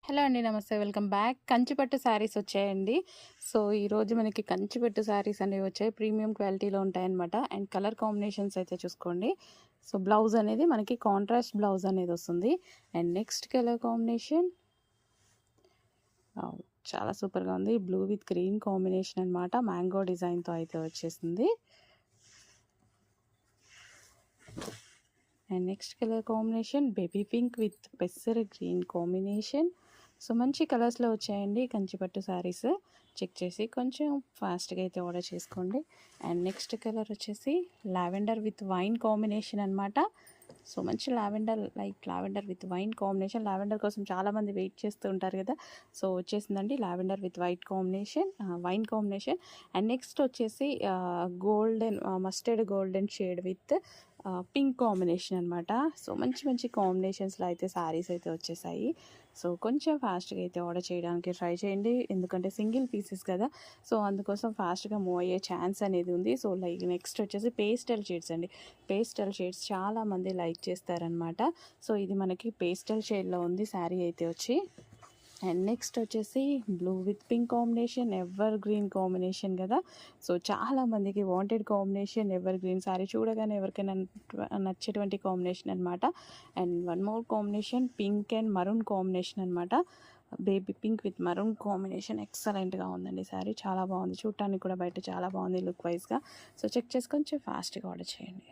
Hello అండి. నమస్తే. Welcome back. కంచిపట్టు శారీస్ వచ్చాయండి. సో, ఈరోజు మనకి కంచిపట్టు శారీస్ అనేవి వచ్చాయి. ప్రీమియం క్వాలిటీలో ఉంటాయన్నమాట. అండ్ కలర్ కాంబినేషన్స్ అయితే చూసుకోండి. సో, బ్లౌజ్ అనేది మనకి కాంట్రాస్ట్ బ్లౌజ్ అనేది వస్తుంది. అండ్ నెక్స్ట్ కలర్ కాంబినేషన్ చాలా సూపర్గా ఉంది. బ్లూ విత్ గ్రీన్ కాంబినేషన్ అనమాట. మ్యాంగో డిజైన్తో అయితే వచ్చేసింది. And next colour combination baby pink with పెసర్ గ్రీన్ కాంబినేషన్. సో మంచి కలర్స్లో వచ్చాయండి కంచిపట్టు శారీస్. చెక్ చేసి కొంచెం ఫాస్ట్గా అయితే ఆర్డర్ చేసుకోండి. అండ్ నెక్స్ట్ కలర్ వచ్చేసి లావెండర్ విత్ వైన్ కాంబినేషన్ అనమాట. సో మంచి lavender with wine combination. Lavender కోసం చాలామంది వెయిట్ చేస్తూ ఉంటారు కదా. సో వచ్చేసిందండి lavender with wine combination. And next వచ్చేసి mustard golden shade with pink combination అనమాట. సో మంచి మంచి కాంబినేషన్స్లో అయితే శారీస్ అయితే వచ్చేసాయి. సో కొంచెం ఫాస్ట్గా అయితే ఆర్డర్ చేయడానికి ట్రై చేయండి, ఎందుకంటే సింగిల్ పీసెస్ కదా. సో అందుకోసం ఫాస్ట్గా మూవ్ అయ్యే ఛాన్స్ అనేది ఉంది. సో నెక్స్ట్ వచ్చేసి పేస్టల్ షేడ్స్ అండి. పేస్టల్ షేడ్స్ చాలామంది లైక్ చేస్తారనమాట. సో ఇది మనకి పేస్టల్ షేడ్లో ఉంది శారీ అయితే వచ్చి. అండ్ నెక్స్ట్ వచ్చేసి blue with pink combination, evergreen combination కదా. సో చాలామందికి wanted combination evergreen sari చూడగానే ఎవరికైనా నచ్చేటువంటి కాంబినేషన్ అనమాట. And one more combination pink and maroon combination అనమాట. Baby pink with maroon combination ఎక్సలెంట్గా ఉందండి శారీ. చాలా బాగుంది, చూడటానికి కూడా బయట చాలా బాగుంది లుక్ వైజ్గా. సో చెక్ చేసి కొంచెం ఫాస్ట్గా ఆర్డర్ చేయండి.